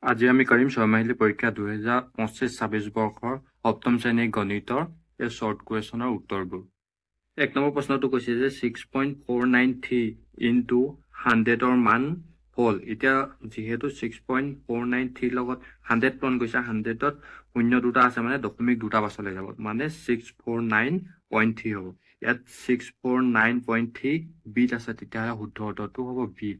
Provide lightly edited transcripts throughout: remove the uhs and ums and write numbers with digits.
আজি আমি কৰিম ছয়মাহিলী পৰীক্ষা 2025-26 বৰ্ষৰ সপ্তম শ্ৰেণীৰ গণিতৰ এই শ্বৰ্ট কুৱেশ্যনৰ উত্তৰবোৰ। এক নম্বৰ প্ৰশ্নটো কৈছে যে 6.493 ইনটু 100ৰ মান হ'ল। এতিয়া যিহেতু 6.493 লগত 100 পূৰণ কৰিছে, 100ত শূন্য দুটা আছে মানে দশমিক দুটা পাছলৈ যাব, মানে 649.3 হ'ব। ইয়াত 649.3 বিত আছে, তেতিয়াহ'লে শুদ্ধ উত্তৰটো হ'ব বি।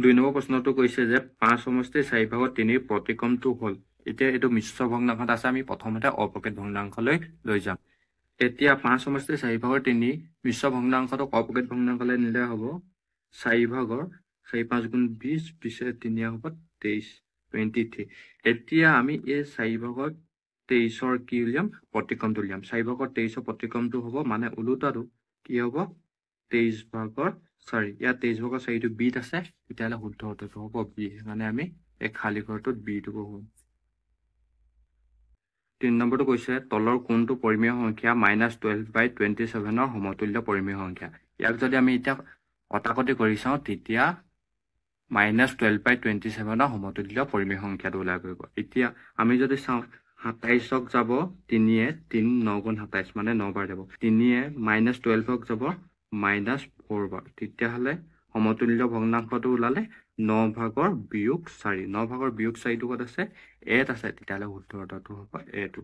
2 নম্বৰ প্ৰশ্নটো কৈছে যে 5 সমষ্টিৰ 4/3 প্ৰতিক্ৰমটো হ'ল। এতিয়া এইটো মিশ্ৰ ভগ্নাংশত আছে, আমি প্ৰথমতে অপকেট ভগ্নাংশলৈ লৈ যাম। এতিয়া 5 সমষ্টিৰ 4/3 মিশ্ৰ ভগ্নাংশটোক অপকেট ভগ্নাংশলৈ নিলে হ'ব 4/4 4 গুণ 20 20 3 হ'ব 23 23। এতিয়া আমি এই 4/23ৰ কি উলিয়াম? প্ৰতিক্ৰমটো উলিয়াম। 4/23ৰ প্ৰতিক্ৰমটো হ'ব মানে ওলোটাটো কি হ'ব 23/4। ইয়াত 23/4টো বিত আছে, তেতিয়াহ'লে শুদ্ধ উত্তৰটো হ'ব বি। মানে আমি এই খালী ঘৰটোত বিটো বহুম। 3 নম্বৰটো কৈছে তলৰ কোনটো পৰিমেয় সংখ্যা -12/27ৰ সমতুল্য পৰিমেয় সংখ্যা। ইয়াক যদি আমি এতিয়া কটাকটি কৰি চাওঁ, তেতিয়া -12/27ৰ সমতুল্য পৰিমেয় সংখ্যাটো ওলাই পৰিব। এতিয়া আমি যদি চাওঁ 27ক যাব 3য়ে 3 9 গুণ 27 মানে 9 বাৰ যাব, 3য়ে -12ক যাব -4 বাৰ, তেতিয়াহ'লে সমতুল্য ভগ্নাংশটো ওলালে 9/-4। 9/-4টো ক'ত আছে? এত আছে, তেতিয়াহ'লে শুদ্ধ উত্তৰটো হ'ব এটো।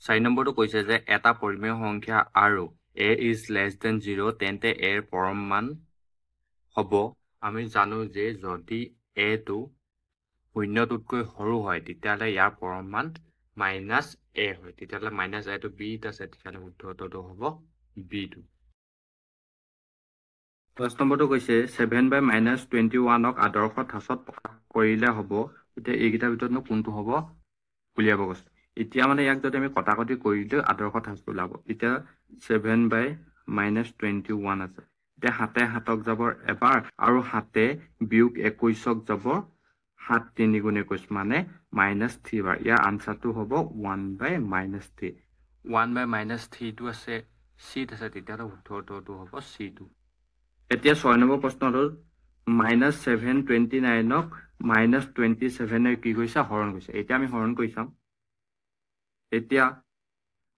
4 নম্বৰটো কৈছে যে এটা পৰিমেয় সংখ্যা আৰু a is less than 0, তেন্তে a ৰ পৰম মান হ'ব। আমি জানো যে যদি a টো শূন্যটোতকৈ সৰু হয়, তেতিয়াহ'লে ইয়াৰ পৰম মান -a হয়, তেতিয়াহ'লে -a টো বিত আছে, তেতিয়াহ'লে শুদ্ধ উত্তৰটো হ'ব বিটো। 10 নম্বৰটো কৈছে 7/-21ক আদৰ্শ ঠাঁচত প্ৰকাশ কৰিলে হ'ব। এতিয়া এইকেইটাৰ ভিতৰত কোনটো হ'ব উলিয়াব কৈছে। এতিয়া মানে ইয়াক যদি আমি কটাকটি কৰি দিওঁ আদৰ্শ ঠাঁচটো ওলাব। এতিয়া 7/-21 আছে, এতিয়া 7 7ক যাব এবাৰ আৰু 7 বিয়োগ 21ক যাব 7 3 গুণ 21 মানে -3 বাৰ। ইয়াৰ আনচাৰটো হ'ব 1/-3। 1/-3টো আছে চিত আছে, তেতিয়াহ'লে শুদ্ধ উত্তৰটো হ'ব চিটো। এতিয়া 6 নম্বৰ প্ৰশ্নটো -729ক -27 কি কৰিছে? হৰণ কৰিছে। এতিয়া আমি হৰণ কৰি চাম। এতিয়া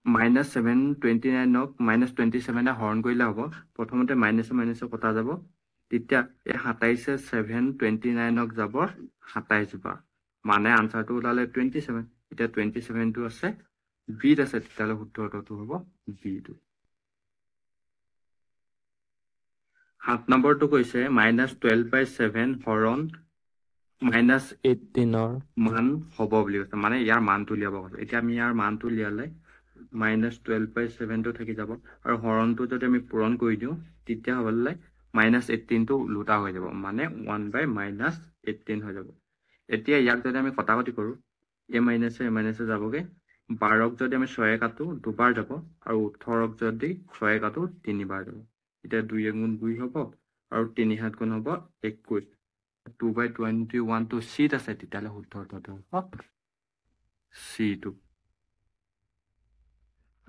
-729ক -27 হৰণ কৰিলে হ'ব, প্ৰথমতে মাইনাছে কটা যাব, তেতিয়া এই 27 729ক যাব 27 বাৰ, মানে আনচাৰটো ওলালে 27। এতিয়া 27টো আছে বিত আছে, তেতিয়াহ'লে শুদ্ধ উত্তৰটো হ'ব বিটো। 7 নম্বৰটো কৈছে -12/7 হৰণ -18ৰ মান হ'ব বুলি কৈছে, মানে ইয়াৰ মানটো উলিয়াব কৈছে। এতিয়া আমি ইয়াৰ মানটো উলিয়ালে -12/7টো থাকি যাব, আৰু হৰণটো যদি আমি পূৰণ কৰি দিওঁ, তেতিয়া হ'লে -18টো ওলোটা হৈ যাব, মানে 1/-18 হৈ যাব। এতিয়া ইয়াক যদি আমি কটাকটি কৰোঁ, এ মাইনাছে যাবগৈ, 12ক যদি আমি 6 কাটো 2 বাৰ যাব, আৰু 18ক যদি 6 কাটো 3 বাৰ যাব। এতিয়া 2 গুণ 2 হ'ব, আৰু 3 7 গুণ হ'ব 21। 2/21টো চিত আছে, তেতিয়াহ'লে শুদ্ধ উত্তৰটো হ'ব চিটো।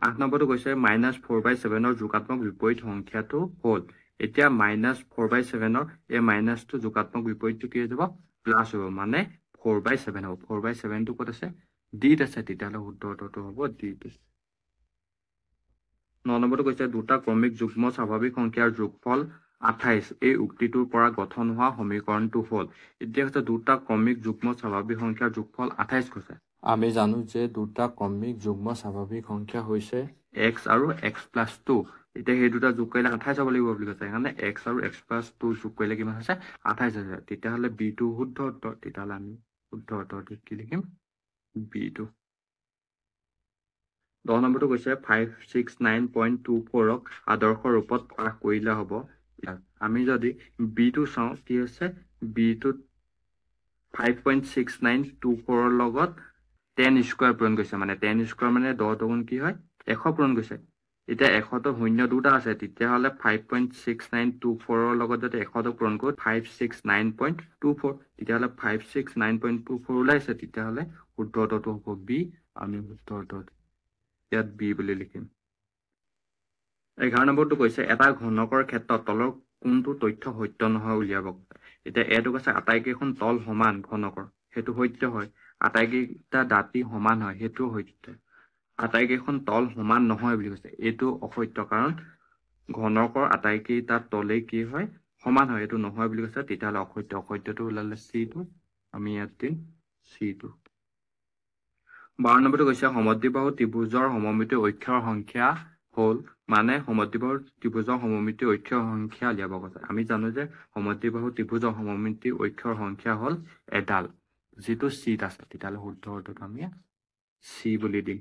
8 নম্বৰটো কৈছে -4/7ৰ যোগাত্মক বিপৰীত সংখ্যাটো হ'ল। এতিয়া -4/7ৰ এই মাইনাছটো যোগাত্মক বিপৰীতটো কি হৈ যাব? প্লাছ হ'ব, মানে 4/7 হ'ব। 4/7টো ক'ত আছে? ডিত আছে, তেতিয়াহ'লে শুদ্ধ উত্তৰটো হ'ব ডিটো। 9 নম্বৰটো কৈছে দুটা ক্ৰমিক যুগ্ম স্বাভাৱিক সংখ্যাৰ যোগফল 28, এই উক্তিটোৰ পৰা গঠন হোৱা সমীকৰণটো হ'ল। এতিয়া হৈছে দুটা ক্ৰমিক যুগ্ম স্বাভাৱিক সংখ্যাৰ যোগফল 28 কৈছে। আমি জানো যে দুটা ক্ৰমিক যুগ্ম স্বাভাৱিক সংখ্যা হৈছে x আৰু x+2। এতিয়া সেই দুটা যোগ কৰিলে 28 হ'ব লাগিব বুলি কৈছে, সেইকাৰণে x আৰু x+2 যোগ কৰিলে কিমান হৈছে? 28 হৈছে। তেতিয়াহ'লে বিটো শুদ্ধ উত্তৰ, তেতিয়াহ'লে আমি শুদ্ধ উত্তৰটো কি লিখিম? বিটো। 10 নম্বৰটো কৈছে 569.24ক আদৰ্শ ৰূপত প্ৰকাশ কৰিলে হ'ব। আমি যদি বিটো চাওঁ, কি হৈছে? বিটোত 5.6924ৰ লগত 10 স্কোৱাৰ পূৰণ কৰিছে, মানে 10 স্কোৱাৰ মানে 10 দুগুণ কি হয়? 100 পূৰণ কৰিছে। এতিয়া 100টো শূন্য দুটা আছে, তেতিয়াহ'লে 5.6924ৰ লগত যদি 100টো পূৰণ কৰোঁ 569.24, তেতিয়াহ'লে 569.24 ওলাইছে, তেতিয়াহ'লে শুদ্ধ উত্তৰটো হ'ব বি। আমি শুদ্ধ উত্তৰটো ইয়াত বি বুলি লিখিম। 11 নম্বৰটো কৈছে এটা ঘনকৰ ক্ষেত্ৰত তলৰ কোনটো তথ্য সত্য নহয় উলিয়াব। এতিয়া এইটো কৈছে আটাইকেইখন তল সমান ঘনকৰ, সেইটো সত্য হয়। আটাইকেইটা দাঁতি সমান হয়, সেইটো সত্য। আটাইকেইখন তল সমান নহয় বুলি কৈছে, এইটো অসত্য, কাৰণ ঘনকৰ আটাইকেইটা তলেই কি হয়, সমান হয়। এইটো নহয় বুলি কৈছে, তেতিয়াহ'লে অসত্য। অসত্যটো ওলালে চিটো, আমি ইয়াত দিম চিটো। 12 নম্বৰটো কৈছে সমদ্বিবাহু ত্ৰিভুজৰ সমমিতি অক্ষৰ সংখ্যা হ'ল, মানে সমদ্বিবাহু ত্ৰিভুজৰ সমমিতি অক্ষৰ সংখ্যা উলিয়াব কৈছে। আমি জানো যে সমদ্বিবাহু ত্ৰিভুজৰ সমমিতি অক্ষৰ সংখ্যা হ'ল এডাল, যিটো চিত আছে। তেতিয়াহ'লে শুদ্ধ উত্তৰটো আমি চি বুলি দিম।